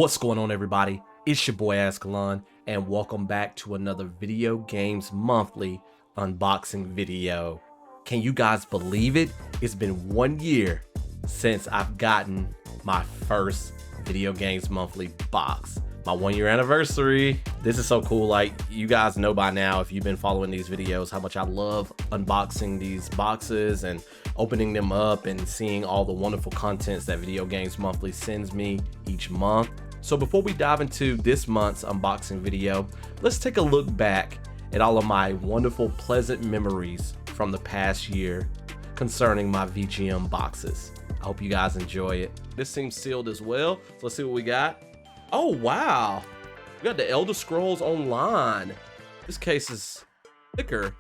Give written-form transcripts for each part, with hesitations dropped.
What's going on, everybody? It's your boy Azkhalon, and welcome back to another Video Games Monthly unboxing video. Can you guys believe it? It's been 1 year since I've gotten my first Video Games Monthly box. My 1 year anniversary. This is so cool. Like, you guys know by now, if you've been following these videos, how much I love unboxing these boxes and opening them up and seeing all the wonderful contents that Video Games Monthly sends me each month. So before we dive into this month's unboxing video, let's take a look back at all of my wonderful, pleasant memories from the past year concerning my VGM boxes. I hope you guys enjoy it. This seems sealed as well, so let's see what we got. Oh wow, we got the Elder Scrolls Online. This case is thicker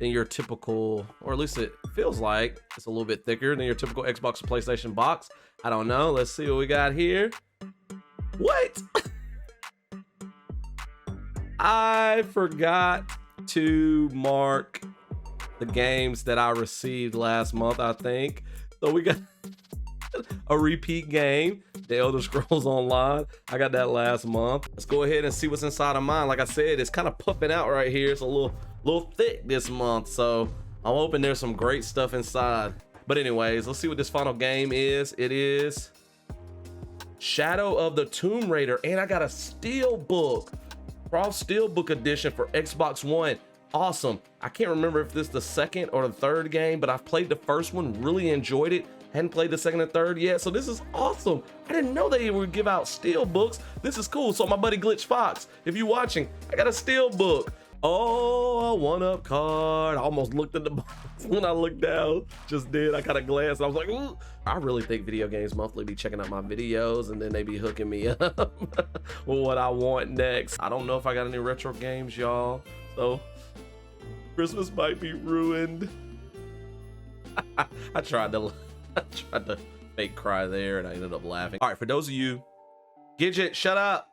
than your typical, or at least it feels like it's a little bit thicker than your typical Xbox or PlayStation box. I don't know, let's see what we got here. What? I forgot to mark the games that I received last month, I think. So we got a repeat game, the Elder Scrolls Online. I got that last month. Let's go ahead and see what's inside of mine. Like I said, it's kind of puffing out right here. It's a little thick this month, so I'm hoping there's some great stuff inside. But anyways, let's see what this final game is. It is Shadow of the Tomb Raider, and I got a Steelbook, Raw Steelbook edition for Xbox One. Awesome. I can't remember if this is the second or the third game, but I've played the first one, really enjoyed it. Hadn't played the second and third yet, so this is awesome. I didn't know they would give out Steelbooks. This is cool. So my buddy Glitch Fox, if you're watching, I got a Steelbook. Oh, a 1-up card. I almost looked at the box when I looked down. Just did. I kind of glanced. I was like, ooh. I really think Video Games Monthly be checking out my videos, and then they be hooking me up with what I want next. I don't know if I got any retro games, y'all. So Christmas might be ruined. I tried to fake cry there, and I ended up laughing. All right, for those of you, Gidget, shut up.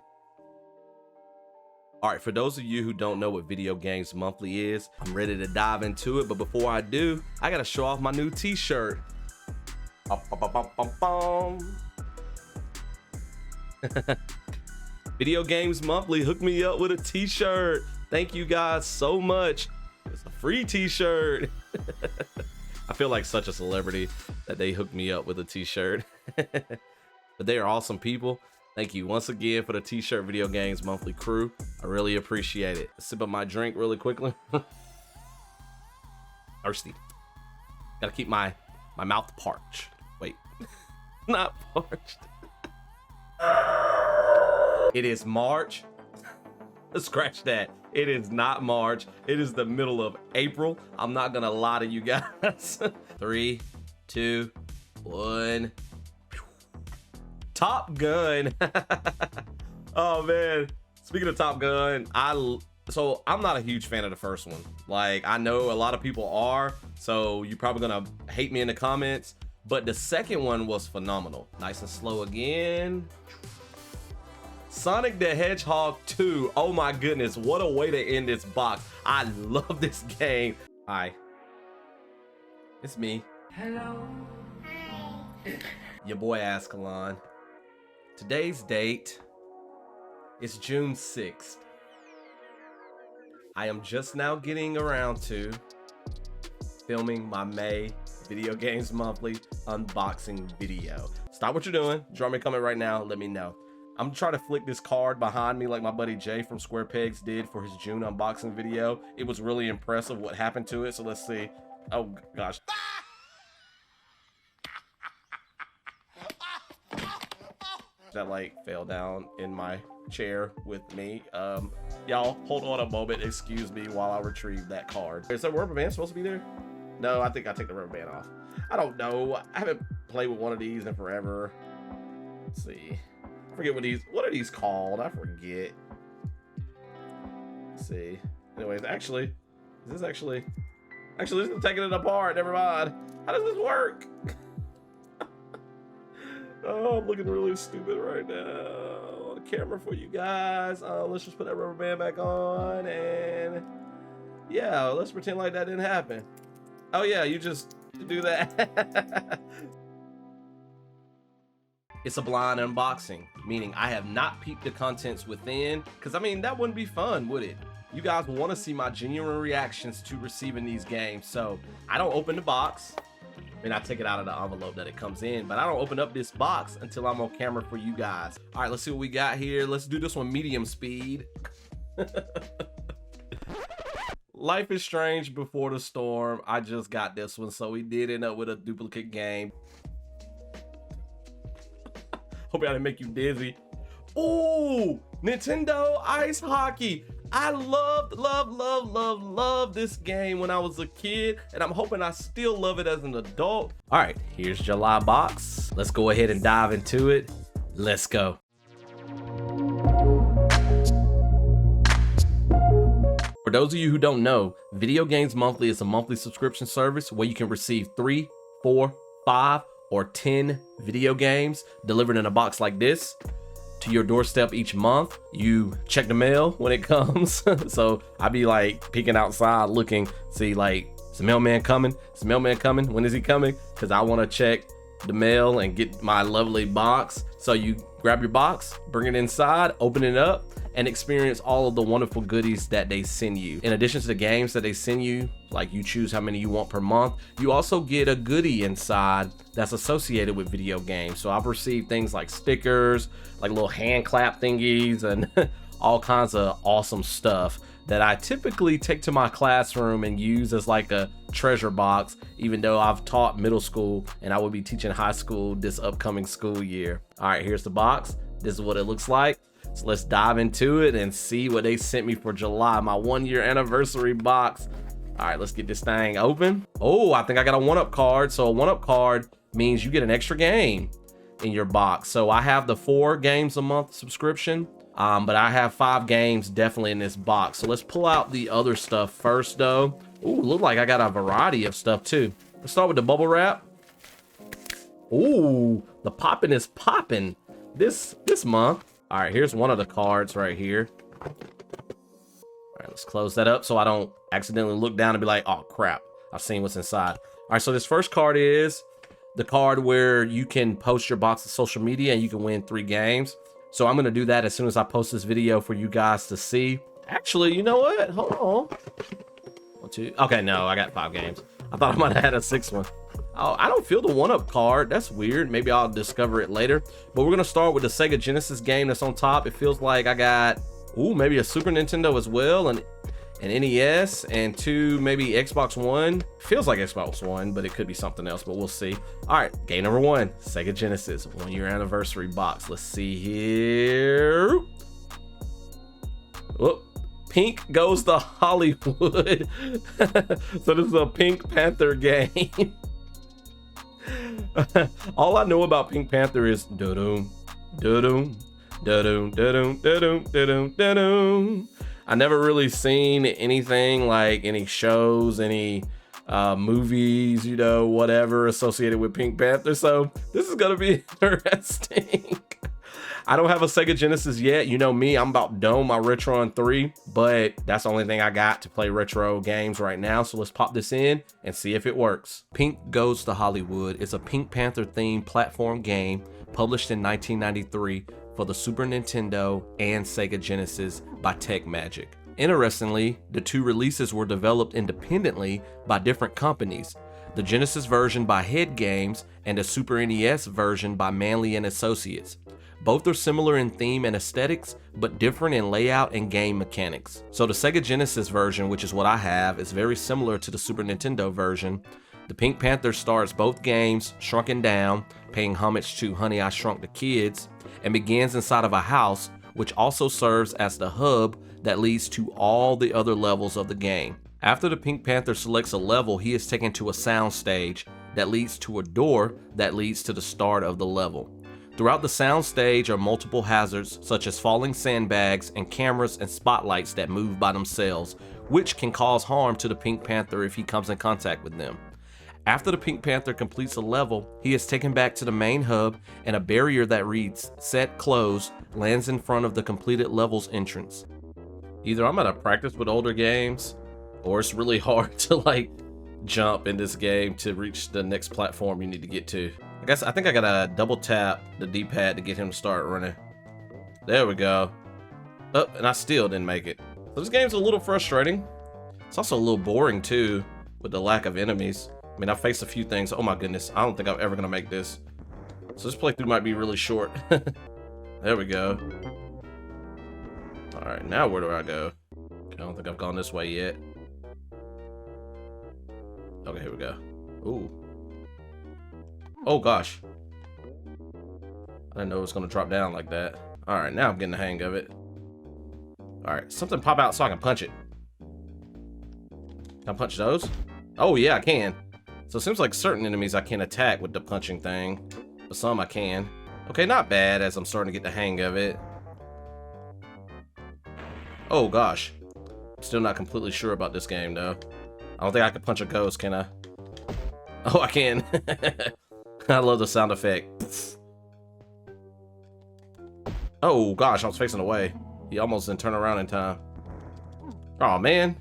All right, for those of you who don't know what Video Games Monthly is, I'm ready to dive into it. But before I do, I gotta show off my new t-shirt. Video Games Monthly hooked me up with a t-shirt. Thank you guys so much. It's a free t-shirt. I feel like such a celebrity that they hooked me up with a t-shirt. But they are awesome people. Thank you once again for the t-shirt, Video Games Monthly crew. I really appreciate it. Sip up my drink really quickly. Thirsty. Gotta keep my mouth parched. Wait, not parched. It is March. Scratch that. It is not March. It is the middle of April. I'm not gonna lie to you guys. 3, 2, 1. Top Gun. Oh man, speaking of Top Gun, so I'm not a huge fan of the first one. Like, I know a lot of people are, so you're probably gonna hate me in the comments, but the second one was phenomenal. Nice and slow again. Sonic the Hedgehog 2. Oh my goodness, what a way to end this box. I love this game. Hi, it's me. Hello. Hi. Your boy Azkhalon. Today's date is June 6th. I am just now getting around to filming my May Video Games Monthly unboxing video. Stop what you're doing. Drop me a comment right now. Let me know. I'm trying to flick this card behind me like my buddy Jay from Square Pegs did for his June unboxing video. It was really impressive what happened to it. So let's see. Oh gosh. That like fell down in my chair with me. Y'all hold on a moment, excuse me while I retrieve that card. Is that rubber band supposed to be there? No, I think I take the rubber band off. I don't know, I haven't played with one of these in forever. Let's see, I forget what are these called? I forget. Let's see. Anyways, actually this is taking it apart. Never mind. How does this work? Oh, I'm looking really stupid right now on the camera for you guys. Let's just put that rubber band back on, and yeah, let's pretend like that didn't happen. Oh yeah, you just do that. It's a blind unboxing, meaning I have not peeped the contents within, because I mean, that wouldn't be fun, would it? You guys want to see my genuine reactions to receiving these games, so I don't open the box. I mean, I take it out of the envelope that it comes in, but I don't open up this box until I'm on camera for you guys. All right, let's see what we got here. Let's do this one medium speed. Life is Strange Before the Storm. I just got this one, so we did end up with a duplicate game. Hope I didn't make you dizzy. Ooh, Nintendo Ice Hockey. I love this game when I was a kid, and I'm hoping I still love it as an adult. All right, here's July box. Let's go ahead and dive into it. Let's go. For those of you who don't know, Video Games Monthly is a monthly subscription service where you can receive 3, 4, 5, or 10 video games delivered in a box like this to your doorstep each month. You check the mail when it comes. So I be like peeking outside looking, see like, is the mailman coming? Is the mailman coming? When is he coming? Because I want to check the mail and get my lovely box. So you grab your box, bring it inside, open it up, and experience all of the wonderful goodies that they send you. In addition to the games that they send you, like you choose how many you want per month, you also get a goodie inside that's associated with video games. So I've received things like stickers, like little hand clap thingies, and all kinds of awesome stuff that I typically take to my classroom and use as like a treasure box, even though I've taught middle school and I will be teaching high school this upcoming school year. All right, here's the box. This is what it looks like. So let's dive into it and see what they sent me for July, my 1-year anniversary box. All right, let's get this thing open. Oh, I think I got a 1-up card. So a 1-up card means you get an extra game in your box. So I have the 4 games a month subscription, but I have 5 games definitely in this box. So let's pull out the other stuff first though. Ooh, look like I got a variety of stuff too. Let's start with the bubble wrap. Ooh, the poppin' is poppin' this month. All right, here's one of the cards right here. All right, let's close that up so I don't accidentally look down and be like, oh crap, I've seen what's inside. All right, so this first card is the card where you can post your box to social media and you can win 3 games. So I'm gonna do that as soon as I post this video for you guys to see. Actually, you know what? Hold on. 1, 2. Okay, no, I got 5 games. I thought I might have had a 6th one. Oh, I don't feel the 1-up card. That's weird. Maybe I'll discover it later. But we're gonna start with the Sega Genesis game that's on top. It feels like I got, ooh, maybe a Super Nintendo as well, and an NES, and 2 maybe Xbox One. Feels like Xbox One, but it could be something else, but we'll see. All right, game number 1, Sega Genesis 1-year anniversary box. Let's see here. Whoop. Pink Goes to Hollywood. So this is a Pink Panther game. All I know about Pink Panther is da-dum, da-dum, da-dum, da-dum, da-dum, da-dum, da-dum. I never really seen anything like any shows, any movies, you know, whatever associated with Pink Panther. So this is gonna be interesting. I don't have a Sega Genesis yet. You know me, I'm about done my Retron 3, but that's the only thing I got to play retro games right now. So let's pop this in and see if it works. Pink Goes to Hollywood is a Pink Panther themed platform game published in 1993 for the Super Nintendo and Sega Genesis by Tech Magic. Interestingly, the 2 releases were developed independently by different companies. The Genesis version by Head Games and the Super NES version by Manley and Associates. Both are similar in theme and aesthetics, but different in layout and game mechanics. So the Sega Genesis version, which is what I have, is very similar to the Super Nintendo version. The Pink Panther stars both games shrunken down, paying homage to Honey, I Shrunk the Kids, and begins inside of a house, which also serves as the hub that leads to all the other levels of the game. After the Pink Panther selects a level, he is taken to a sound stage that leads to a door that leads to the start of the level. Throughout the soundstage are multiple hazards such as falling sandbags and cameras and spotlights that move by themselves, which can cause harm to the Pink Panther if he comes in contact with them. After the Pink Panther completes a level, he is taken back to the main hub and a barrier that reads "Set Closed" lands in front of the completed level's entrance. Either I'm gonna practice with older games, or it's really hard to like jump in this game to reach the next platform you need to get to. I think I gotta double tap the D-pad to get him to start running. There we go. Oh, and I still didn't make it. So this game's a little frustrating. It's also a little boring too, with the lack of enemies. I mean, I faced a few things. Oh my goodness, I don't think I'm ever gonna make this. So this playthrough might be really short. There we go. All right, now where do I go? I don't think I've gone this way yet. Okay, here we go. Ooh. Oh gosh. I didn't know it was gonna drop down like that. All right, now I'm getting the hang of it. All right, something pop out so I can punch it. Can I punch those? Oh yeah, I can. So it seems like certain enemies I can't attack with the punching thing, but some I can. Okay, not bad as I'm starting to get the hang of it. Oh gosh. Still not completely sure about this game though. I don't think I can punch a ghost, can I? Oh, I can. I love the sound effect. Oh gosh, I was facing away. He almost didn't turn around in time. Oh man,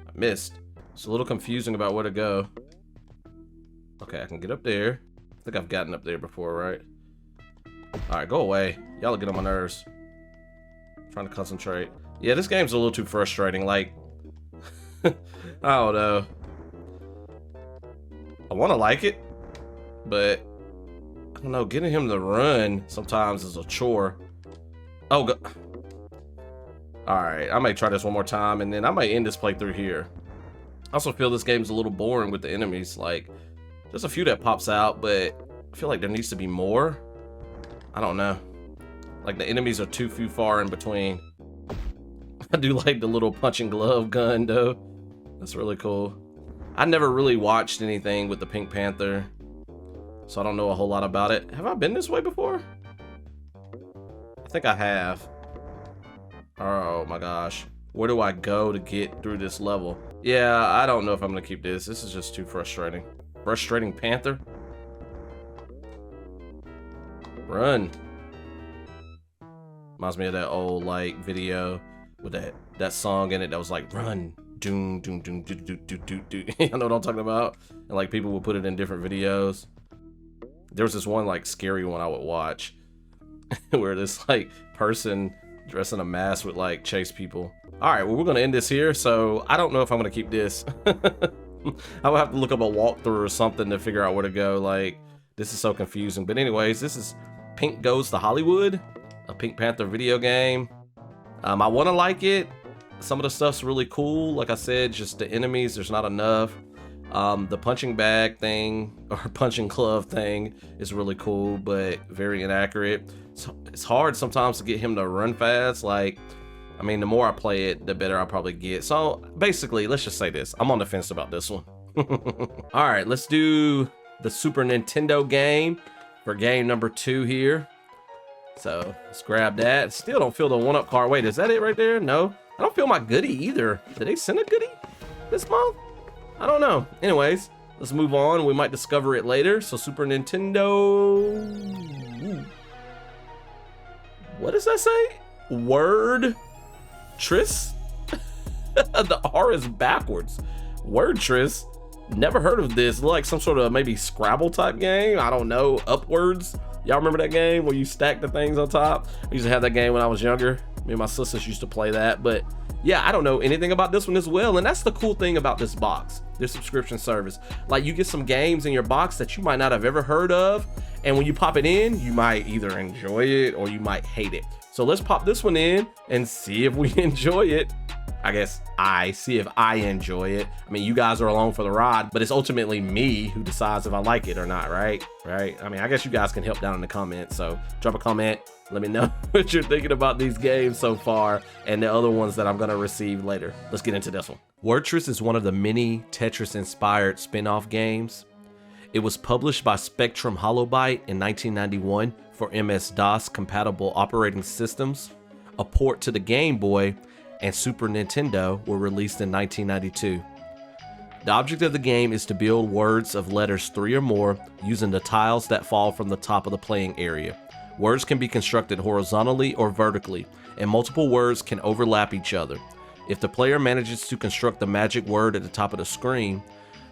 I missed. It's a little confusing about where to go. Okay, I can get up there. I think I've gotten up there before, right? All right, go away. Y'all get on my nerves. I'm trying to concentrate. Yeah, this game's a little too frustrating. Like, I don't know. I want to like it, but I don't know. Getting him to run sometimes is a chore. Oh, go. All right, I might try this one more time, and then I might end this playthrough here. I also feel this game's a little boring with the enemies. Like, there's a few that pops out, but I feel like there needs to be more. I don't know. Like, the enemies are too far in between. I do like the little punching glove gun, though. That's really cool. I never really watched anything with the Pink Panther, so I don't know a whole lot about it. Have I been this way before? I think I have. Oh my gosh. Where do I go to get through this level? Yeah, I don't know if I'm gonna keep this. This is just too frustrating. Frustrating Panther? Run. Reminds me of that old like video with that song in it that was like run. Doom doom doom do do do do do. You know what I'm talking about? And like people would put it in different videos. There was this one like scary one I would watch where this like person dressed in a mask would like chase people. All right, well, we're gonna end this here. So I don't know if I'm gonna keep this. I will have to look up a walkthrough or something to figure out where to go. Like, this is so confusing. But anyways, this is Pink Goes to Hollywood, a Pink Panther video game. I want to like it. Some of the stuff's really cool. Like I said, just the enemies, there's not enough. The punching bag thing or punching glove thing is really cool, but very inaccurate. So it's hard sometimes to get him to run fast. Like, I mean, the more I play it, the better I'll probably get. So basically, let's just say this. I'm on the fence about this one. All right, let's do the Super Nintendo game for game number 2 here. So let's grab that. Still don't feel the 1-up card. Wait, is that it right there? No, I don't feel my goodie either. Did they send a goodie this month? I don't know. Anyways, let's move on. We might discover it later. So Super Nintendo. Ooh. What does that say? Word Tris? The R is backwards. Word Tris. Never heard of this. Like some sort of maybe Scrabble type game. I don't know. Upwards. Y'all remember that game where you stack the things on top? I used to have that game when I was younger. Me and my sisters used to play that. But yeah, I don't know anything about this one as well. And that's the cool thing about this box, this subscription service. Like, you get some games in your box that you might not have ever heard of. And when you pop it in, you might either enjoy it or you might hate it. So let's pop this one in and see if we enjoy it. I guess see if I enjoy it. I mean, you guys are along for the ride, but it's ultimately me who decides if I like it or not, right? Right? I mean, I guess you guys can help down in the comments. So drop a comment. Let me know what you're thinking about these games so far and the other ones that I'm gonna receive later. Let's get into this one. Wordtris is one of the many Tetris-inspired spin-off games. It was published by Spectrum Holobyte in 1991 for MS-DOS compatible operating systems. A port to the Game Boy and Super Nintendo were released in 1992. The object of the game is to build words of letters 3 or more using the tiles that fall from the top of the playing area. Words can be constructed horizontally or vertically, and multiple words can overlap each other. If the player manages to construct the magic word at the top of the screen,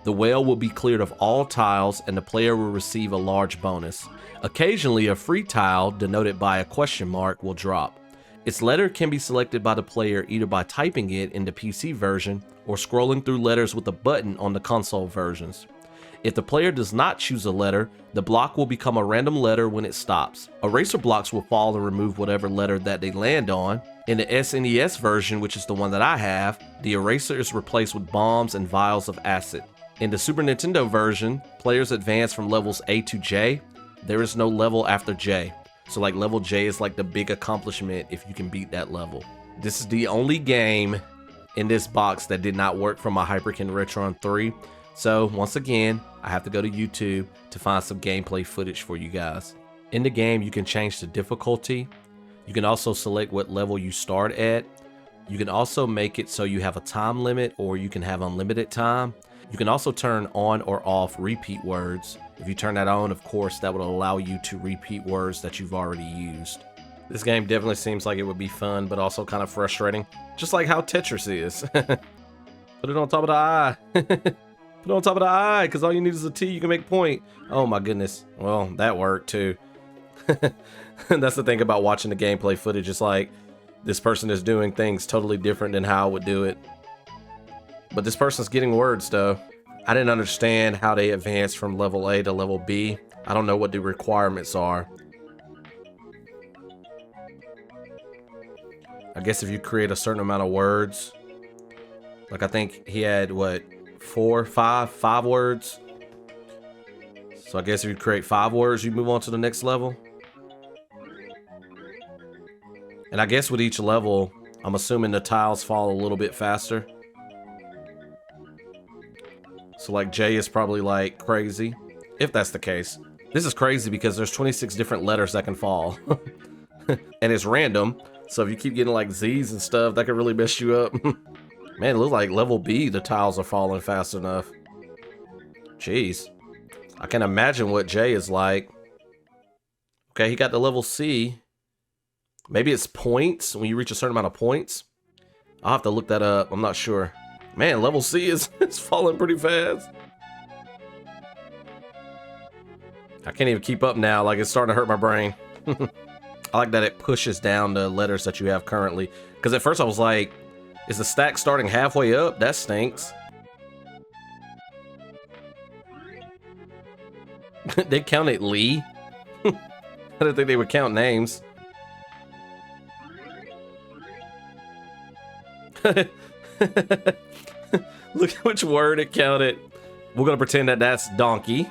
The well will be cleared of all tiles and the player will receive a large bonus. Occasionally, a free tile, denoted by a question mark, will drop. Its letter can be selected by the player either by typing it in the PC version or scrolling through letters with a button on the console versions. If the player does not choose a letter, the block will become a random letter when it stops. Eraser blocks will fall and remove whatever letter that they land on. In the SNES version, which is the one that I have, the eraser is replaced with bombs and vials of acid. In the Super Nintendo version, players advance from levels A to J. There is no level after J. So like level J is like the big accomplishment if you can beat that level. This is the only game in this box that did not work from my Hyperkin Retron 3. So once again, I have to go to YouTube to find some gameplay footage for you guys. In the game, you can change the difficulty. You can also select what level you start at. You can also make it so you have a time limit or you can have unlimited time. You can also turn on or off repeat words. If you turn that on, of course, that would allow you to repeat words that you've already used. This game definitely seems like it would be fun, but also kind of frustrating. Just like how Tetris is. Put it on top of the eye. Put it on top of the eye, because all you need is a T, you can make point. Oh my goodness. Well, that worked too. That's the thing about watching the gameplay footage. It's like, this person is doing things totally different than how I would do it. But this person's getting words though. I didn't understand how they advanced from level A to level B. I don't know what the requirements are. I guess if you create a certain amount of words, like I think he had what, five words. So I guess if you create 5 words, you move on to the next level. And I guess with each level, I'm assuming the tiles fall a little bit faster. So like J is probably like crazy, if that's the case. This is crazy because there's 26 different letters that can fall. And it's random, so if you keep getting like Z's and stuff, that could really mess you up. Man, it looks like level B, the tiles are falling fast enough. Jeez. I can imagine what J is like. Okay, he got the level C. Maybe it's points, when you reach a certain amount of points. I'll have to look that up, I'm not sure. Man, level C is it's falling pretty fast. I can't even keep up now, like it's starting to hurt my brain. I like that it pushes down the letters that you have currently. Because at first I was like, is the stack starting halfway up? That stinks. They counted Lee? I didn't think they would count names. Look at which word it counted. We're gonna pretend that that's donkey.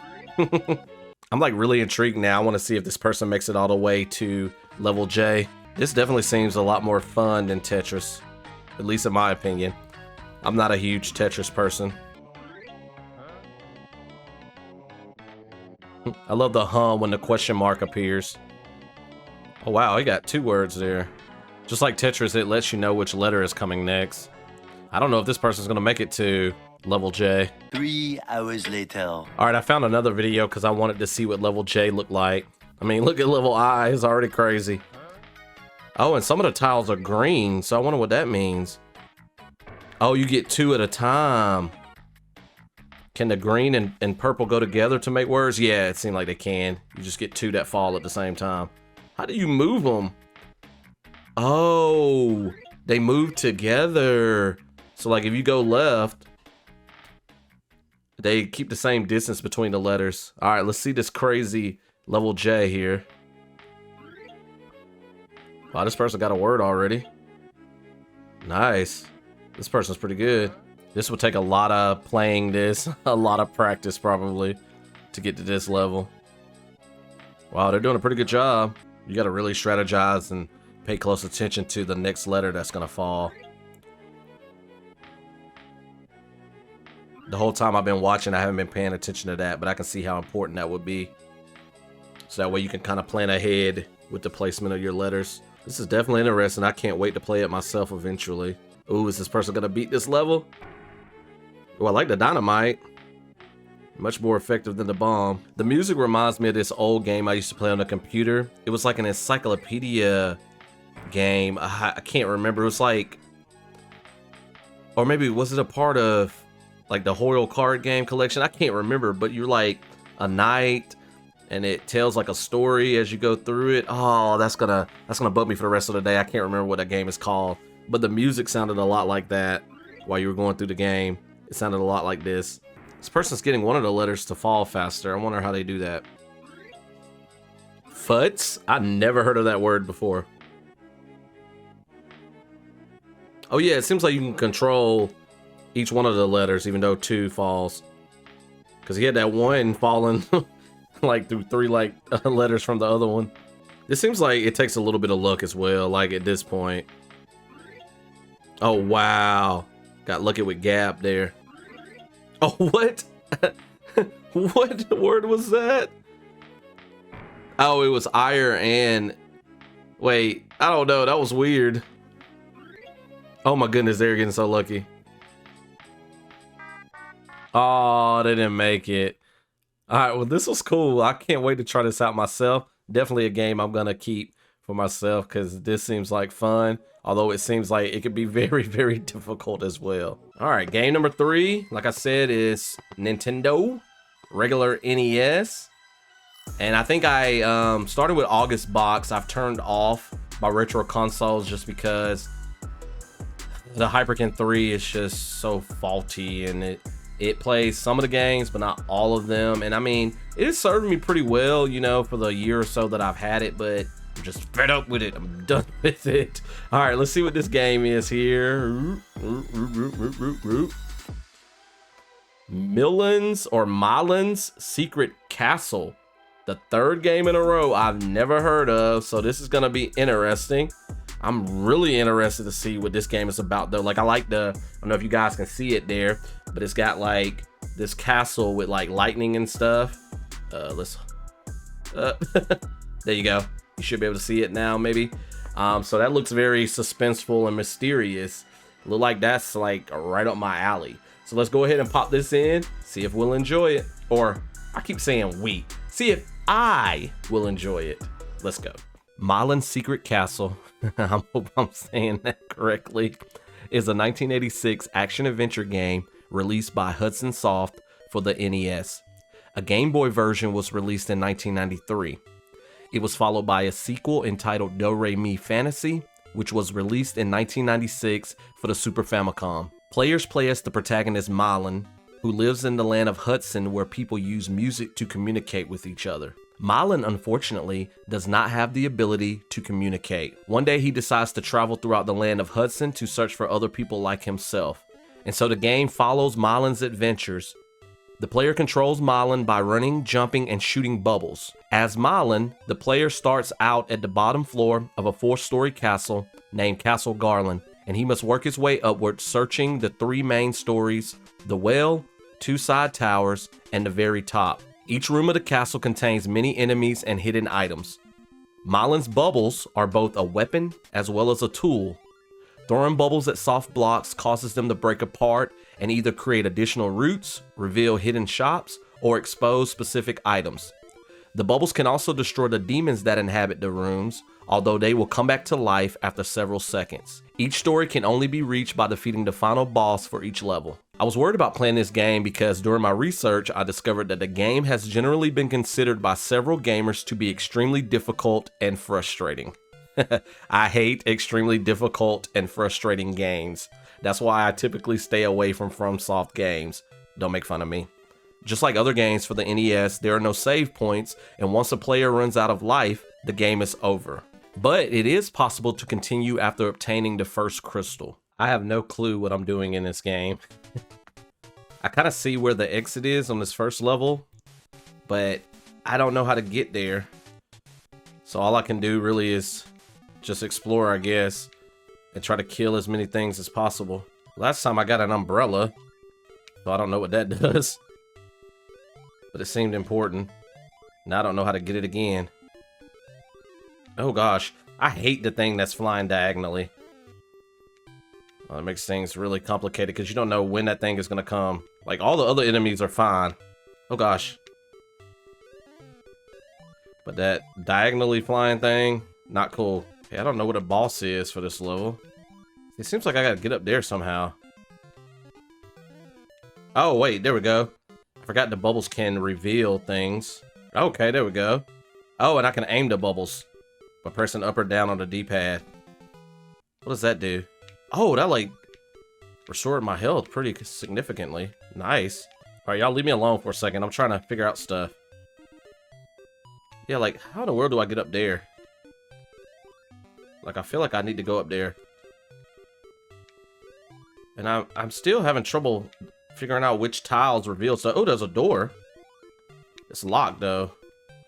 I'm like really intrigued now. I want to see if this person makes it all the way to level J. This definitely seems a lot more fun than Tetris, at least in my opinion. I'm not a huge Tetris person. I love the hum when the question mark appears. Oh wow, he got 2 words there. Just like Tetris, it lets you know which letter is coming next. I don't know if this person's gonna make it to level J. 3 hours later. Alright, I found another video because I wanted to see what level J looked like. I mean, look at level I, it's already crazy. Oh, and some of the tiles are green, so I wonder what that means. Oh, you get 2 at a time. Can the green and purple go together to make words? Yeah, it seemed like they can. You just get 2 that fall at the same time. How do you move them? Oh, they move together. So like if you go left, they keep the same distance between the letters. All right, let's see this crazy level J here. Wow, this person got a word already. Nice. This person's pretty good. This would take a lot of playing this, a lot of practice probably to get to this level. Wow, they're doing a pretty good job. You got to really strategize and pay close attention to the next letter that's gonna fall. The whole time I've been watching, I haven't been paying attention to that, but I can see how important that would be. So that way you can kind of plan ahead with the placement of your letters. This is definitely interesting. I can't wait to play it myself eventually. Ooh, is this person gonna beat this level? Oh, I like the dynamite. Much more effective than the bomb. The music reminds me of this old game I used to play on the computer. It was like an encyclopedia game. I can't remember. It was like, or maybe was it a part of like the Hoyle card game collection. I can't remember, but you're like a knight, and it tells like a story as you go through it. Oh, that's gonna bug me for the rest of the day. I can't remember what that game is called, but the music sounded a lot like that while you were going through the game. It sounded a lot like this. This person's getting one of the letters to fall faster. I wonder how they do that. Futz? I never heard of that word before. Oh yeah, it seems like you can control each one of the letters, even though 2 falls. Because he had that one falling like through 3 like letters from the other one. This seems like it takes a little bit of luck as well, like at this point. Oh wow. Got lucky with Gap there. Oh, what? What word was that? Oh, it was ire and... Wait, I don't know. That was weird. Oh my goodness, they're getting so lucky. Oh, they didn't make it. All right, well, this was cool. I can't wait to try this out myself. Definitely a game I'm going to keep for myself because this seems like fun. Although it seems like it could be very, very difficult as well. All right, game number 3, like I said, is Nintendo, regular NES. And I think I started with August box. I've turned off my retro consoles just because the Hyperkin 3 is just so faulty, and it plays some of the games, but not all of them. And I mean, it has served me pretty well, you know, for the year or so that I've had it, but I'm just fed up with it. I'm done with it. All right, let's see what this game is here. Millen's Secret Castle. The 3rd game in a row I've never heard of, so this is gonna be interesting. I'm really interested to see what this game is about though. Like I don't know if you guys can see it there, but it's got like this castle with like lightning and stuff. There you go. You should be able to see it now maybe. So that looks very suspenseful and mysterious. Look like that's like right up my alley. So let's go ahead and pop this in, see if we'll enjoy it. Or I keep saying we. See if I will enjoy it. Let's go. Millen's Secret Castle, I hope I'm saying that correctly, is a 1986 action-adventure game released by Hudson Soft for the NES. A Game Boy version was released in 1993. It was followed by a sequel entitled Do-Re-Mi Fantasy, which was released in 1996 for the Super Famicom. Players play as the protagonist Millen, who lives in the land of Hudson where people use music to communicate with each other. Millen, unfortunately, does not have the ability to communicate. One day he decides to travel throughout the land of Hudson to search for other people like himself. And so the game follows Millen's adventures. The player controls Millen by running, jumping, and shooting bubbles. As Millen, the player starts out at the bottom floor of a 4-story castle named Castle Garland, and he must work his way upward, searching the 3 main stories, the well, 2 side towers, and the very top. Each room of the castle contains many enemies and hidden items. Millen's bubbles are both a weapon as well as a tool. Throwing bubbles at soft blocks causes them to break apart and either create additional routes, reveal hidden shops, or expose specific items. The bubbles can also destroy the demons that inhabit the rooms, although they will come back to life after several seconds. Each story can only be reached by defeating the final boss for each level. I was worried about playing this game because during my research, I discovered that the game has generally been considered by several gamers to be extremely difficult and frustrating. I hate extremely difficult and frustrating games. That's why I typically stay away from FromSoft games. Don't make fun of me. Just like other games for the NES, there are no save points, and once a player runs out of life, the game is over. But it is possible to continue after obtaining the first crystal. I have no clue what I'm doing in this game. I kind of see where the exit is on this first level, but I don't know how to get there. So all I can do really is just explore, I guess, and try to kill as many things as possible. Last time I got an umbrella, so I don't know what that does. But it seemed important. Now I don't know how to get it again. Oh gosh, I hate the thing that's flying diagonally. Well, it makes things really complicated because you don't know when that thing is going to come. Like, all the other enemies are fine. Oh gosh. But that diagonally flying thing, not cool. Okay, I don't know what a boss is for this level. It seems like I gotta get up there somehow. Oh, wait, there we go. I forgot the bubbles can reveal things. Okay, there we go. Oh, and I can aim the bubbles by pressing up or down on the D-pad. What does that do? Oh, that like restored my health pretty significantly. Nice. All right, y'all leave me alone for a second. I'm trying to figure out stuff. Yeah, like, how in the world do I get up there? Like, I feel like I need to go up there. And I'm still having trouble figuring out which tiles reveal. So, oh, there's a door. It's locked, though.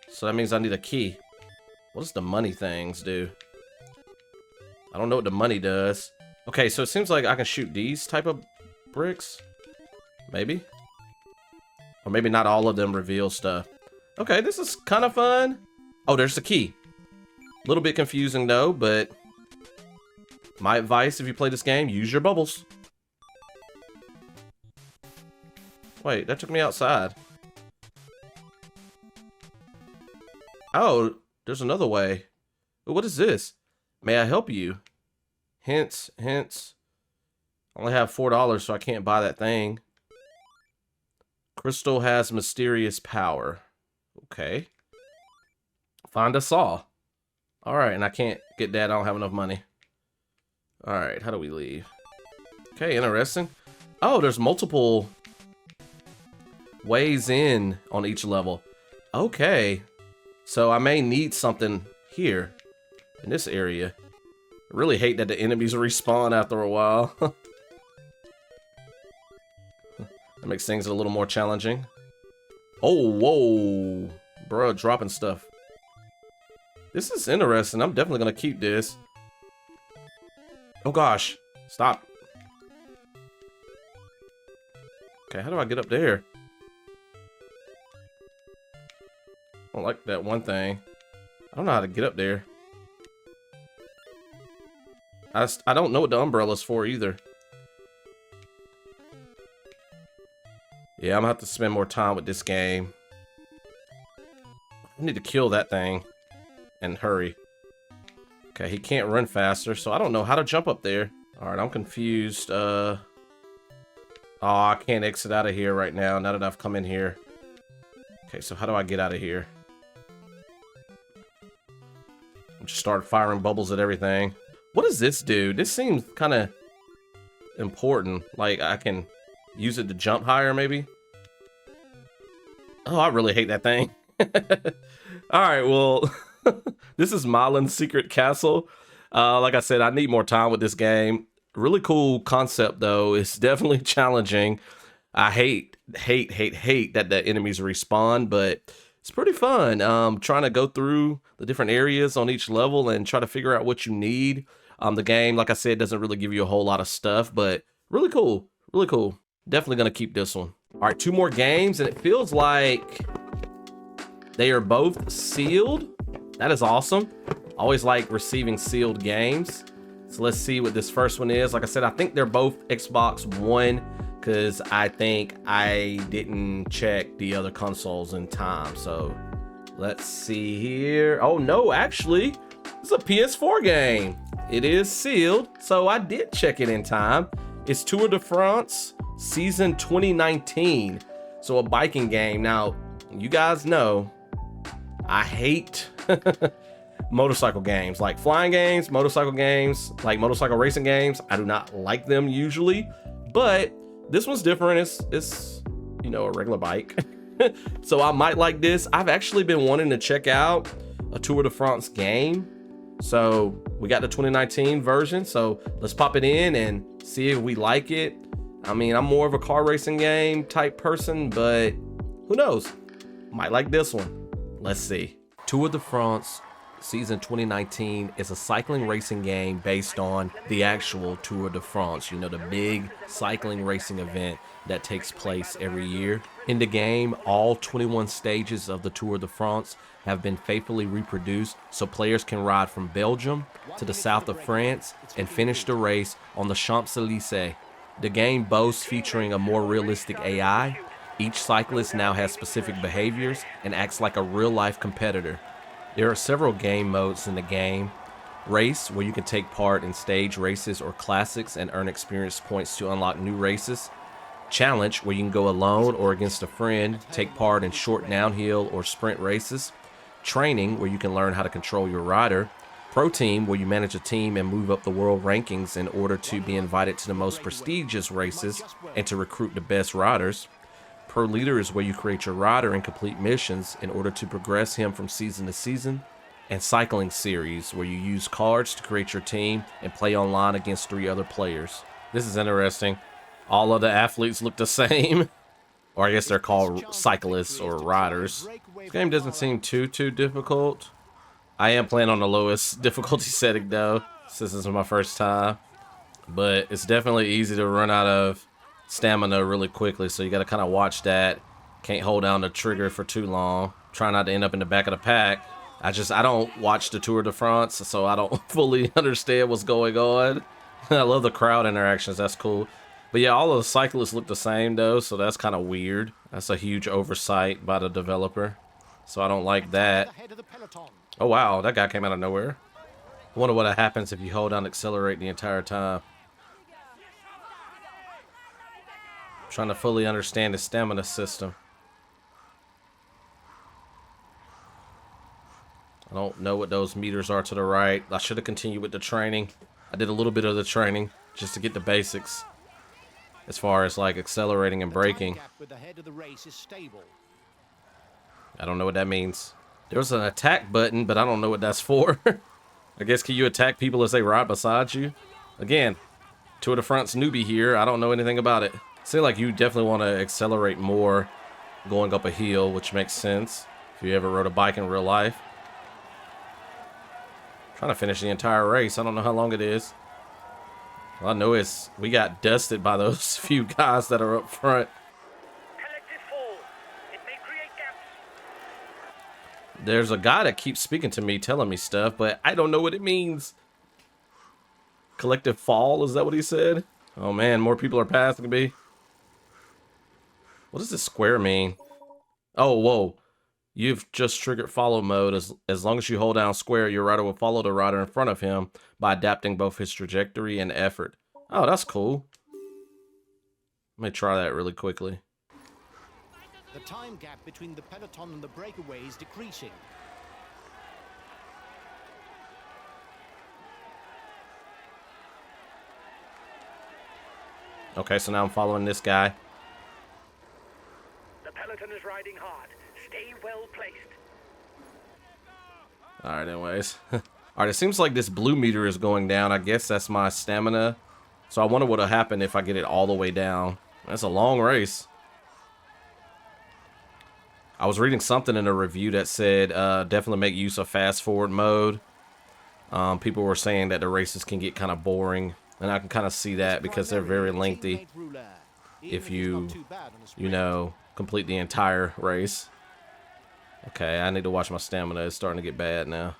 So that means I need a key. What does the money things do? I don't know what the money does. Okay, so it seems like I can shoot these type of bricks. Maybe. Or maybe not all of them reveal stuff. Okay, this is kind of fun. Oh, there's the key. A little bit confusing though, but my advice if you play this game, use your bubbles. Wait, that took me outside. Oh, there's another way. What is this? May I help you? Hints. I only have $4, so I can't buy that thing. Crystal has mysterious power. Okay. Find a saw. Alright, and I can't get that. I don't have enough money. Alright, how do we leave? Okay, interesting. Oh, there's multiple ways in on each level. Okay. So I may need something here in this area. I really hate that the enemies respawn after a while. That makes things a little more challenging. Oh, whoa. Bruh, dropping stuff. This is interesting. I'm definitely gonna keep this. Oh gosh. Stop. Okay, how do I get up there? I don't like that one thing. I don't know how to get up there. I don't know what the umbrella's for either. Yeah, I'm gonna have to spend more time with this game. I need to kill that thing and hurry. Okay, he can't run faster, so I don't know how to jump up there. All right, I'm confused. Oh, I can't exit out of here right now that I've come in here. Okay, so how do I get out of here? Just start firing bubbles at everything. What does this do? This seems kind of important. Like I can use it to jump higher, maybe. Oh, I really hate that thing. All right, well, this is Malin's Secret Castle. Like I said, I need more time with this game. Really cool concept, though. It's definitely challenging. I hate that the enemies respawn, but it's pretty fun. Trying to go through the different areas on each level and try to figure out what you need. The game, like I said, doesn't really give you a whole lot of stuff, but really cool. Really cool. Definitely gonna keep this one. All right, 2 more games, and it feels like they are both sealed. That is awesome. Always like receiving sealed games. So let's see what this first one is. Like I said, I think they're both Xbox One because I think I didn't check the other consoles in time. So let's see here. Oh no, actually, it's a PS4 game. It is sealed, so I did check it in time. It's Tour de France Season 2019. So a biking game. Now, you guys know I hate motorcycle games, like flying games, motorcycle games, like motorcycle racing games. I do not like them usually, but this one's different. It's you know, a regular bike. So I might like this. I've actually been wanting to check out a Tour de France game. So we got the 2019 version. So let's pop it in and see if we like it. I mean, I'm more of a car racing game type person, but who knows? Might like this one. Let's see. Tour de France Season 2019 is a cycling racing game based on the actual Tour de France, you know, the big cycling racing event that takes place every year. In the game, all 21 stages of the Tour de France have been faithfully reproduced so players can ride from Belgium to the south of France and finish the race on the Champs-Élysées. The game boasts featuring a more realistic AI. Each cyclist now has specific behaviors and acts like a real-life competitor. There are several game modes in the game. Race, where you can take part in stage races or classics and earn experience points to unlock new races. Challenge, where you can go alone or against a friend, take part in short downhill or sprint races. Training, where you can learn how to control your rider. Pro Team, where you manage a team and move up the world rankings in order to be invited to the most prestigious races and to recruit the best riders. Pro Leader is where you create your rider and complete missions in order to progress him from season to season. And Cycling Series, where you use cards to create your team and play online against 3 other players. This is interesting. All of the athletes look the same. Or I guess they're called cyclists or riders. This game doesn't seem too difficult. I am playing on the lowest difficulty setting though, since this is my first time. But it's definitely easy to run out of stamina really quickly, so you got to kind of watch that. Can't hold down the trigger for too long. Try not to end up in the back of the pack. I don't watch the Tour de France, so I don't fully understand what's going on. I love the crowd interactions, that's cool. But yeah, all of the cyclists look the same though, so that's kind of weird. That's a huge oversight by the developer, so I don't like that. Oh wow, that guy came out of nowhere. I wonder what happens if you hold down accelerate the entire time. I'm trying to fully understand the stamina system. I don't know what those meters are to the right. I should have continued with the training. I did a little bit of the training just to get the basics as far as like accelerating and braking. I don't know what that means. There's an attack button, but I don't know what that's for. I guess can you attack people as they ride beside you? Again, Tour de France newbie here. I don't know anything about it. Seems like you definitely want to accelerate more going up a hill, which makes sense if you ever rode a bike in real life. Trying to finish the entire race. I don't know how long it is. All I know is we got dusted by those few guys that are up front. There's a guy that keeps speaking to me, telling me stuff, but I don't know what it means. Collective fall, is that what he said? Oh man, more people are passing me. What does this square mean? Oh, whoa. You've just triggered follow mode. As long as you hold down square, your rider will follow the rider in front of him by adapting both his trajectory and effort. Oh, that's cool. Let me try that really quickly. The time gap between the peloton and the breakaway is decreasing. Okay, so now I'm following this guy. The peloton is riding hard. Stay well placed. Alright, anyways. Alright, it seems like this blue meter is going down. I guess that's my stamina. So I wonder what'll happen if I get it all the way down. That's a long race. I was reading something in a review that said definitely make use of fast forward mode. People were saying that the races can get kind of boring. And I can kind of see that because they're very lengthy. If you know, complete the entire race. Okay, I need to watch my stamina. It's starting to get bad now.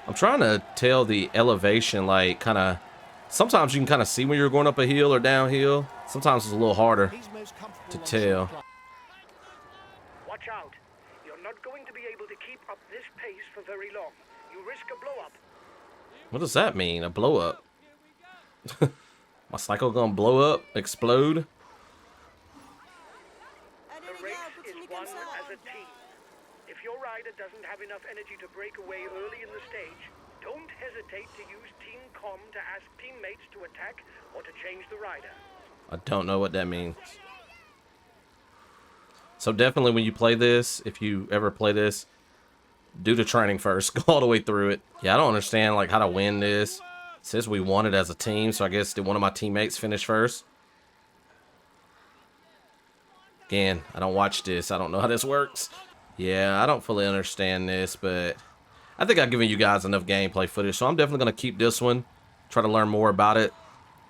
I'm trying to tell the elevation, like, kind of... Sometimes you can kind of see when you're going up a hill or downhill. Sometimes it's a little harder to tell. Watch out. You're not going to be able to keep up this pace for very long. You risk a blow-up. What does that mean, a blow-up? My cycle gonna blow up, explode? The race is won as a team. If your rider doesn't have enough energy to break away early in the stage, don't hesitate to use team comm to ask teammates to attack or to change the rider. I don't know what that means. So definitely when you play this, if you ever play this, do the training first. Go all the way through it. Yeah, I don't understand like how to win this. It says we won it as a team, so I guess did one of my teammates finish first? Again, I don't watch this. I don't know how this works. Yeah, I don't fully understand this, but I think I've given you guys enough gameplay footage, so I'm definitely going to keep this one, try to learn more about it,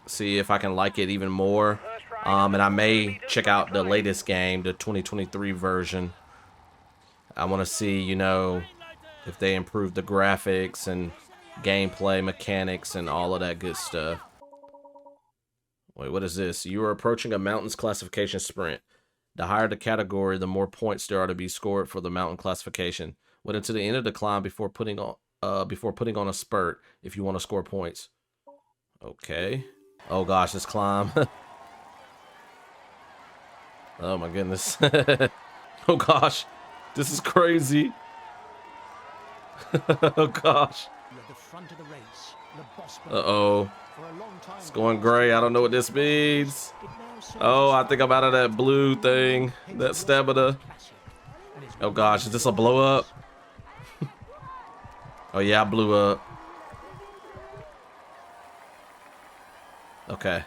see if I can like it even more. And I may check out the latest game, the 2023 version. I want to see, you know, if they improve the graphics and gameplay mechanics and all of that good stuff. Wait, what is this? You are approaching a mountains classification sprint. The higher the category, the more points there are to be scored for the mountain classification. Wait until the end of the climb before putting on a spurt if you want to score points. Okay. Oh gosh, this climb. Oh my goodness. Oh gosh. This is crazy. Oh gosh. You're at the front of the race. The boss Uh-oh. for a long time. It's going gray. I don't know what this means. Oh, I think I'm out of that blue thing. That stamina. Oh gosh, is this a blow up? Oh yeah, I blew up. Okay.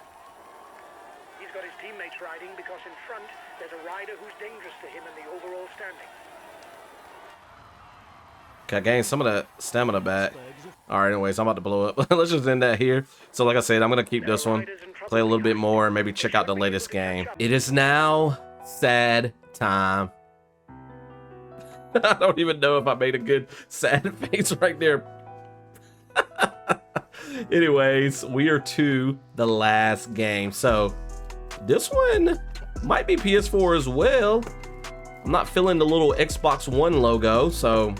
He's got his teammates riding because in front there's a rider who's dangerous to him in the overall standing. Okay, I gained some of that stamina back. Alright, anyways, I'm about to blow up. Let's just end that here. So like I said, I'm going to keep this one, play a little bit more, and maybe check out the latest game. It is now sad time. I don't even know if I made a good sad face right there. Anyways, we are to the last game. So this one might be PS4 as well. I'm not feeling the little Xbox One logo, so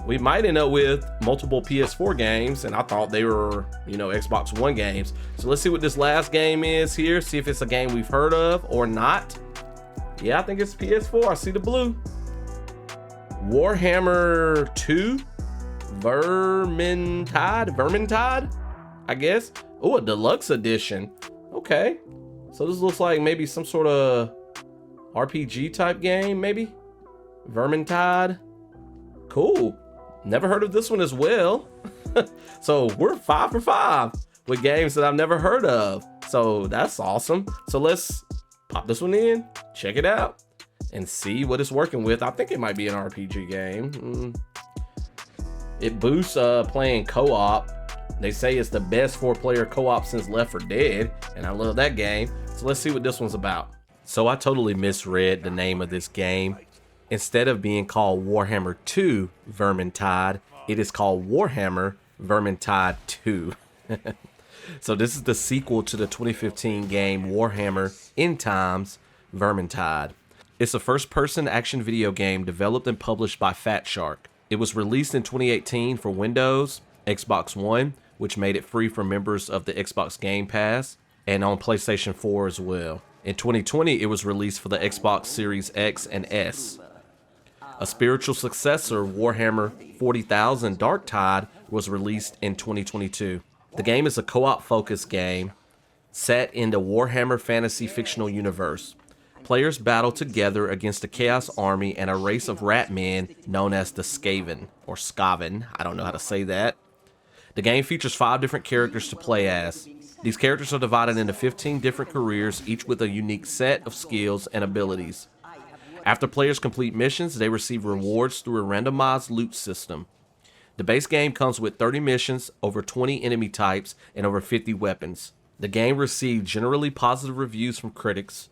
we might end up with multiple PS4 games, and I thought they were, you know, Xbox One games. So let's see what this last game is here, see if it's a game we've heard of or not. Yeah, I think it's PS4. I see the blue. Warhammer 2 Vermintide, I guess. Oh, a deluxe edition. Okay. So this looks like maybe some sort of RPG type game, maybe. Vermintide. Cool. Never heard of this one as well. So we're 5 for 5 with games that I've never heard of. So that's awesome. So let's pop this one in, check it out, and see what it's working with. I think it might be an RPG game. It boosts playing co-op. They say it's the best 4-player co-op since Left 4 Dead, and I love that game. So let's see what this one's about. So I totally misread the name of this game. Instead of being called Warhammer 2 Vermintide, it is called Warhammer Vermintide 2. So this is the sequel to the 2015 game Warhammer End Times Vermintide. It's a first-person action video game developed and published by Fat Shark. It was released in 2018 for Windows, Xbox One, which made it free for members of the Xbox Game Pass, and on PlayStation 4 as well. In 2020, it was released for the Xbox Series X and S. A spiritual successor, Warhammer 40,000 Darktide, was released in 2022. The game is a co-op focused game set in the Warhammer fantasy fictional universe. Players battle together against a Chaos Army and a race of rat men known as the Skaven, or Skaven, I don't know how to say that. The game features 5 different characters to play as. These characters are divided into 15 different careers, each with a unique set of skills and abilities. After players complete missions, they receive rewards through a randomized loot system. The base game comes with 30 missions, over 20 enemy types, and over 50 weapons. The game received generally positive reviews from critics,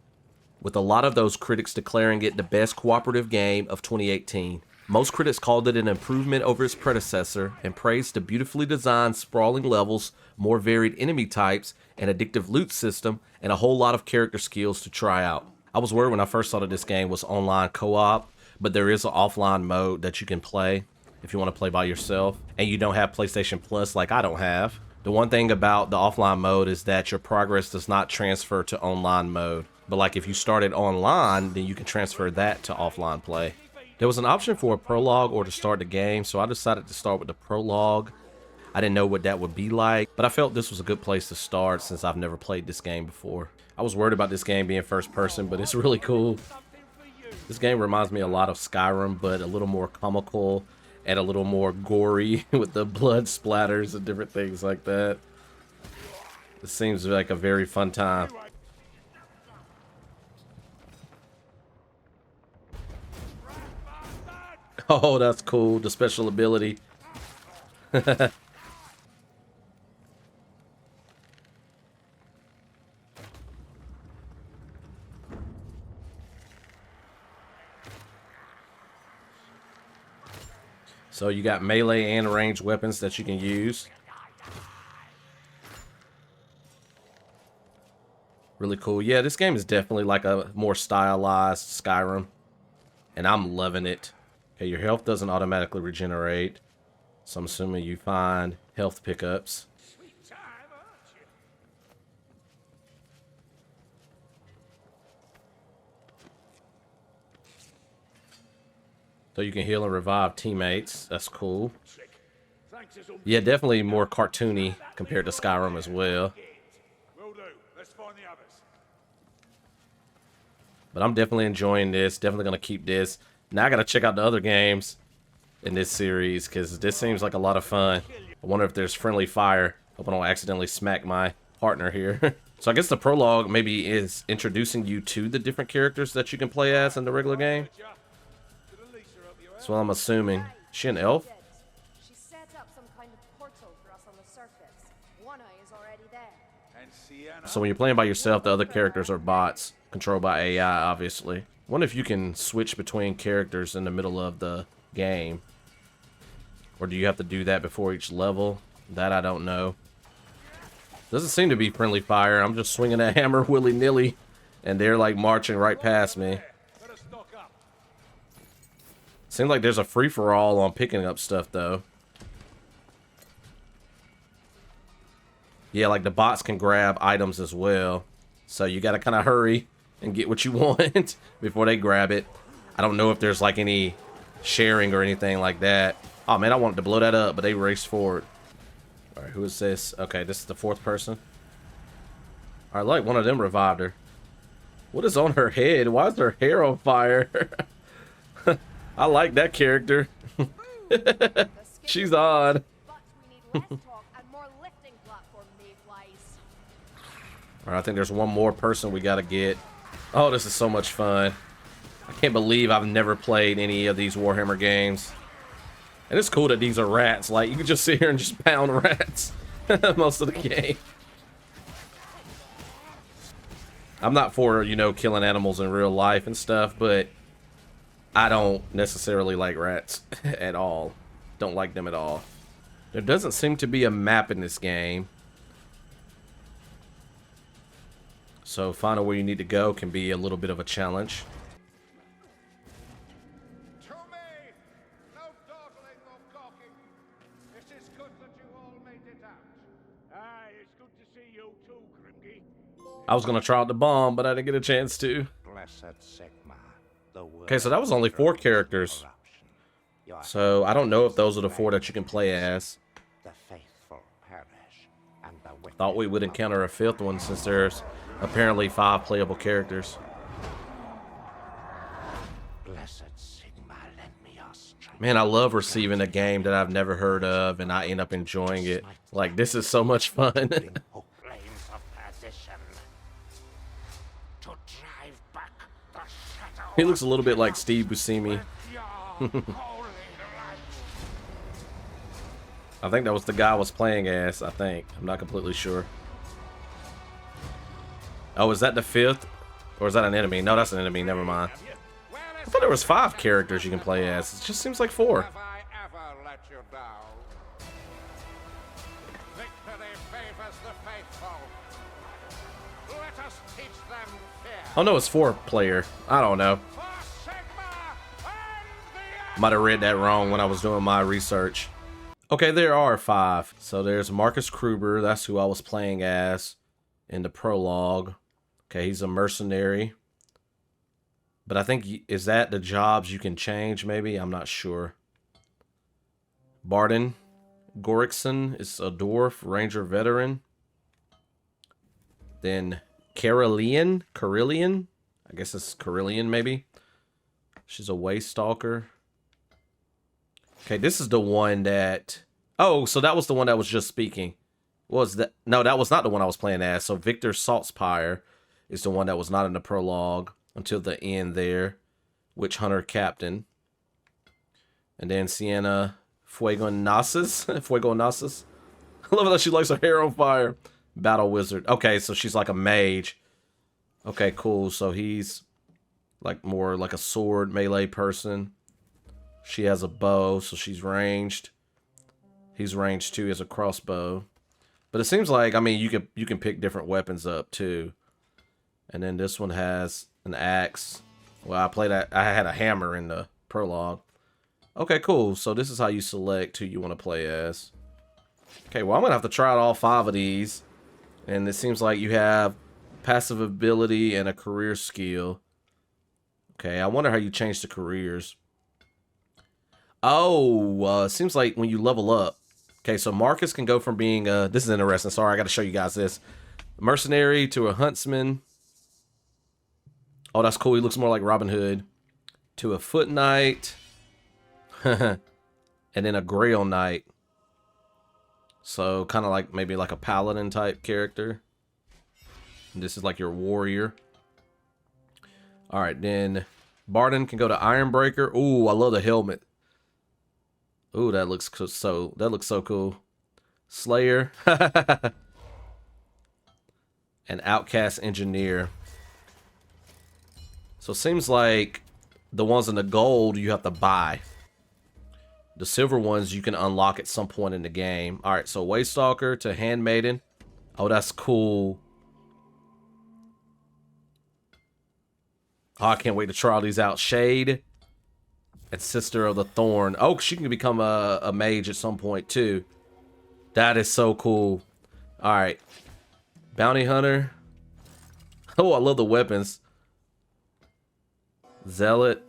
with a lot of those critics declaring it the best cooperative game of 2018. Most critics called it an improvement over its predecessor and praised the beautifully designed sprawling levels, more varied enemy types, an addictive loot system, and a whole lot of character skills to try out. I was worried when I first saw that this game was online co-op, but there is an offline mode that you can play if you want to play by yourself, and you don't have PlayStation Plus like I don't have. The one thing about the offline mode is that your progress does not transfer to online mode. But like if you started online, then you can transfer that to offline play. There was an option for a prologue or to start the game, so I decided to start with the prologue. I didn't know what that would be like, but I felt this was a good place to start since I've never played this game before. I was worried about this game being first person, but it's really cool. This game reminds me a lot of Skyrim, but a little more comical and a little more gory with the blood splatters and different things like that. It seems like a very fun time. Oh, that's cool. The special ability. So you got melee and ranged weapons that you can use. Really cool. Yeah, this game is definitely like a more stylized Skyrim, and I'm loving it. Okay, your health doesn't automatically regenerate, so I'm assuming you find health pickups. So you can heal and revive teammates. That's cool. Yeah, definitely more cartoony compared to Skyrim as well. But I'm definitely enjoying this. Definitely going to keep this. Now I got to check out the other games in this series because this seems like a lot of fun. I wonder if there's friendly fire. Hope I don't accidentally smack my partner here. So I guess the prologue maybe is introducing you to the different characters that you can play as in the regular game. That's what I'm assuming. Is she an elf? She set up some kind of portal for us on the surface. One eye is already there. So when you're playing by yourself, the other characters are bots controlled by AI, obviously. I wonder if you can switch between characters in the middle of the game. Or do you have to do that before each level? That I don't know. Doesn't seem to be friendly fire. I'm just swinging that hammer willy-nilly. And they're like marching right past me. Seems like there's a free-for-all on picking up stuff, though. Yeah, like the bots can grab items as well. So you gotta kind of hurry and get what you want before they grab it. I don't know if there's like any sharing or anything like that. Oh man, I wanted to blow that up, but they raced forward. Alright, who is this? Okay, this is the fourth person. Alright, like one of them revived her. What is on her head? Why is her hair on fire? I like that character. She's odd. Alright, I think there's one more person we gotta get. Oh, this is so much fun. I can't believe I've never played any of these Warhammer games. And it's cool that these are rats. Like, you can just sit here and just pound rats most of the game. I'm not for, you know, killing animals in real life and stuff, but I don't necessarily like rats at all. Don't like them at all. There doesn't seem to be a map in this game. So finding where you need to go can be a little bit of a challenge. To me, no dawdling or gawking. It is good that you all made it out. Aye, it's good to see you too, Grimgy. I was gonna try out the bomb, but I didn't get a chance to. Blessed Sigma, the Okay, so that was only 4 characters. So I don't know if those are the 4 that you can play as. The faithful perish, and the Thought we would encounter a 5th one since there's apparently 5 playable characters. Blessed Sigma, lend me your strength. Man, I love receiving a game that I've never heard of and I end up enjoying it. Like, this is so much fun. Hook flames of perdition to drive back the shadow. He looks a little bit like Steve Buscemi. I think that was the guy I was playing as, I think. I'm not completely sure. Oh, is that the 5th? Or is that an enemy? No, that's an enemy. Never mind. I thought there was 5 characters you can play as. It just seems like 4. Have I ever let you down? Victory favors the faithful. Let us teach them fear. Oh no, it's 4 player. I don't know. For Sigma and the Might have read that wrong when I was doing my research. Okay, there are 5. So there's Marcus Kruber. That's who I was playing as in the prologue. Okay, he's a mercenary. But I think, is that the jobs you can change, maybe? I'm not sure. Barden Gorikson is a dwarf, ranger veteran. Then Carillion, I guess it's Carillion, maybe. She's a waste stalker. Okay, this is the one that... Oh, so that was the one that was just speaking. Was that? No, that was not the one I was playing as. So Victor Saltzpyre is the one that was not in the prologue until the end there. Witch Hunter Captain. And then Sienna Fuegonasis. Fuegonasis. I love that she likes her hair on fire. Battle Wizard. Okay, so she's like a mage. Okay, cool. So he's like more like a sword melee person. She has a bow, so she's ranged. He's ranged too, he has a crossbow. But it seems like, I mean, you can pick different weapons up too. And then this one has an axe. Well, I had a hammer in the prologue. Okay, cool. So this is how you select who you want to play as. Okay, well, I'm going to have to try out all 5 of these. And it seems like you have passive ability and a career skill. Okay, I wonder how you change the careers. Oh, seems like when you level up. Okay, so Marcus can go from being this is interesting. Sorry, I got to show you guys this. A mercenary to a huntsman. Oh, that's cool. He looks more like Robin Hood. To a foot knight. And then a grail knight. So kind of like maybe like a paladin type character. And this is like your warrior. All right, then Barden can go to Ironbreaker. Ooh, I love the helmet. Ooh, that looks so cool. Slayer. And Outcast Engineer. So it seems like the ones in the gold you have to buy. The silver ones you can unlock at some point in the game. All right, so Waystalker to Handmaiden. Oh, that's cool. Oh, I can't wait to try all these out. Shade and Sister of the Thorn. Oh, she can become a mage at some point too. That is so cool. All right. Bounty Hunter. Oh, I love the weapons. Zealot.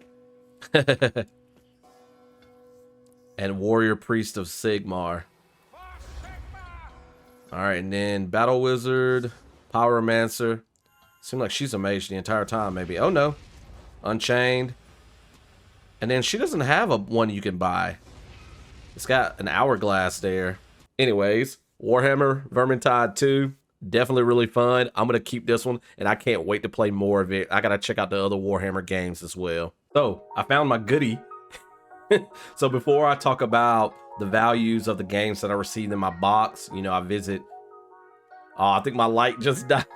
And Warrior Priest of Sigmar. All right, and then Battle Wizard, Pyromancer. Seems like she's a mage the entire time, maybe. Oh no, Unchained. And then she doesn't have a one you can buy. It's got an hourglass there. Anyways, Warhammer Vermintide 2, definitely really fun. I'm gonna keep this one, and I can't wait to play more of it. I gotta check out the other Warhammer games as well. So I found my goodie. So before I talk about the values of the games that I received in my box, you know, I visit. Oh, I think my light just died.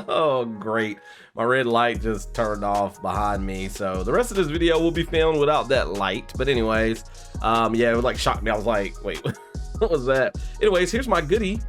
Oh, great. My red light just turned off behind me. So the rest of this video will be filmed without that light. But anyways, yeah, it was like shocked me. I was like, wait, what was that? Anyways, here's my goodie.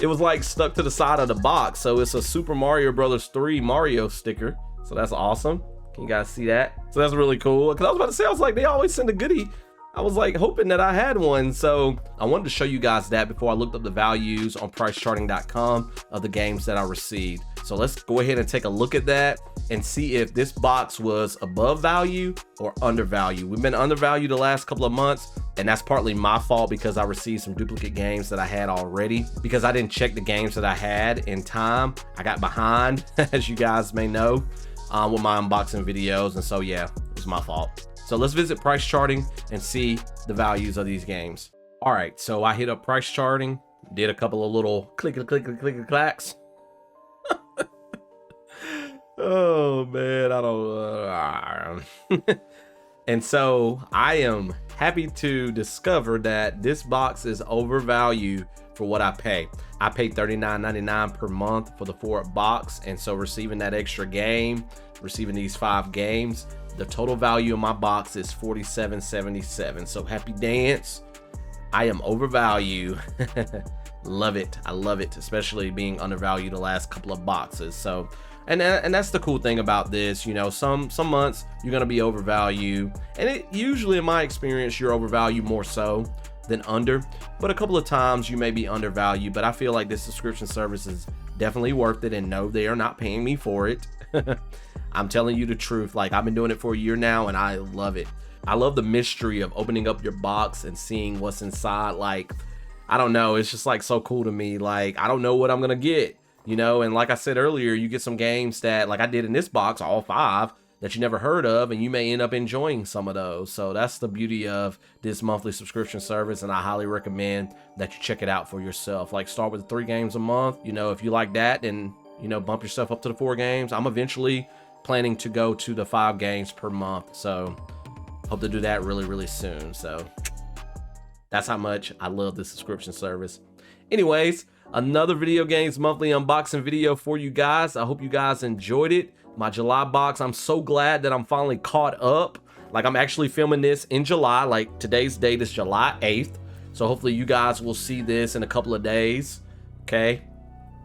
It was like stuck to the side of the box. So it's a Super Mario Brothers 3 Mario sticker. So that's awesome. Can you guys see that? So that's really cool. Because I was about to say, I was like, they always send a goodie. I was like hoping that I had one. So I wanted to show you guys that before I looked up the values on pricecharting.com of the games that I received. So let's go ahead and take a look at that and see if this box was above value or undervalued. We've been undervalued the last couple of months, and that's partly my fault because I received some duplicate games that I had already because I didn't check the games that I had in time. I got behind, as you guys may know, with my unboxing videos. And so yeah, it was my fault. So let's visit price charting and see the values of these games. All right, so I hit up price charting, did a couple of little clacks. Oh man, I don't. And so I am happy to discover that this box is overvalued for what I pay. I paid $39.99 per month for the 4-box, and so receiving that extra game, receiving these 5 games, the total value of my box is $47.77. So happy dance. I am overvalued. Love it. I love it, especially being undervalued the last couple of boxes. So, and that's the cool thing about this. You know, some months you're gonna be overvalued, and it usually, in my experience, you're overvalued more so than under. But a couple of times you may be undervalued. But I feel like this subscription service is definitely worth it, and no, they are not paying me for it. I'm telling you the truth. Like, I've been doing it for a year now, and I love it. I love the mystery of opening up your box and seeing what's inside. Like, I don't know, it's just like so cool to me. Like, I don't know what I'm gonna get, you know. And like I said earlier, you get some games that, like I did in this box, all 5 that you never heard of, and you may end up enjoying some of those. So that's the beauty of this monthly subscription service, and I highly recommend that you check it out for yourself. Like, start with 3 games a month. You know, if you like that, then, you know, bump yourself up to the 4 games. I'm eventually planning to go to the 5 games per month, so hope to do that really soon. So that's how much I love this subscription service. Anyways, another video games monthly unboxing video for you guys. I hope you guys enjoyed it. My July box, I'm so glad that I'm finally caught up. Like, I'm actually filming this in July. Like, today's date is July 8th, so hopefully you guys will see this in a couple of days. Okay,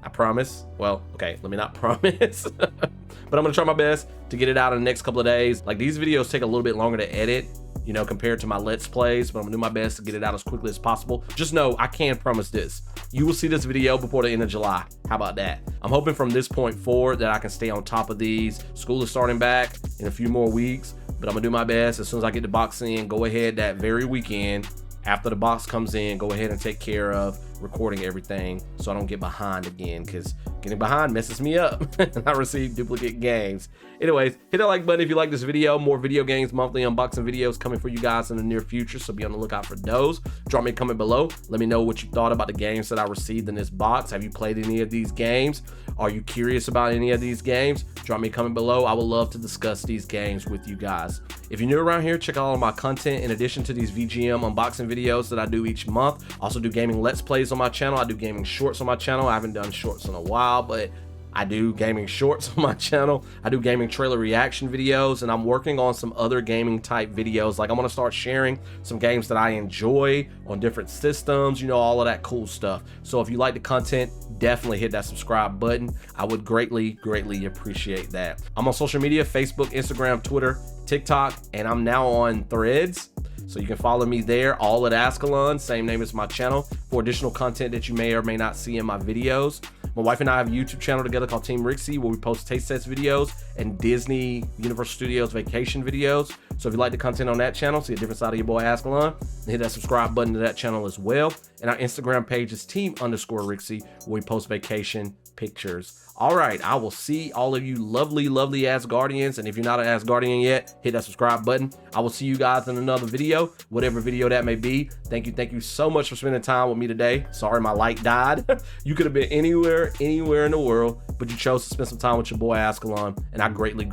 I promise. Well, okay, let me not promise. But I'm gonna try my best to get it out in the next couple of days. Like, these videos take a little bit longer to edit, you know, compared to my Let's Plays, but I'm gonna do my best to get it out as quickly as possible. Just know, I can promise this. You will see this video before the end of July. How about that? I'm hoping from this point forward that I can stay on top of these. School is starting back in a few more weeks, but I'm gonna do my best. As soon as I get the box in, go ahead that very weekend after the box comes in, go ahead and take care of recording everything so I don't get behind again, because getting behind messes me up and I receive duplicate games. Anyways, hit that like button if you like this video. More video games monthly unboxing videos coming for you guys in the near future, so be on the lookout for those. Drop me a comment below. Let me know what you thought about the games that I received in this box. Have you played any of these games? Are you curious about any of these games? Drop me a comment below. I would love to discuss these games with you guys. If you're new around here, check out all of my content in addition to these VGM unboxing videos that I do each month. I also do gaming Let's Plays on my channel. I do gaming shorts on my channel. I haven't done shorts in a while, but I do gaming shorts on my channel. I do gaming trailer reaction videos, and I'm working on some other gaming type videos. Like, I'm gonna start sharing some games that I enjoy on different systems, you know, all of that cool stuff. So if you like the content, definitely hit that subscribe button. I would greatly appreciate that. I'm on social media, Facebook, Instagram, Twitter, TikTok, and I'm now on Threads. So you can follow me there, all at Azkhalon, same name as my channel, for additional content that you may or may not see in my videos. My wife and I have a YouTube channel together called Team Rixie, where we post taste test videos and Disney Universal Studios vacation videos. So if you like the content on that channel, see a different side of your boy Azkhalon, hit that subscribe button to that channel as well. And our Instagram page is team_Rixie, where we post vacation pictures. All right, I will see all of you lovely Asgardians, and if you're not an Asgardian yet, hit that subscribe button. I will see you guys in another video, whatever video that may be. Thank you so much for spending time with me today. Sorry my light died. You could have been anywhere in the world, but you chose to spend some time with your boy Azkhalon, and I greatly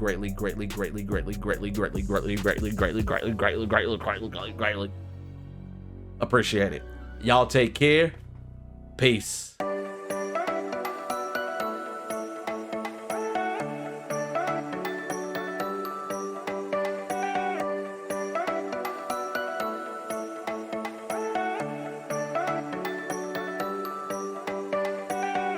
appreciate it. Y'all take care. Peace.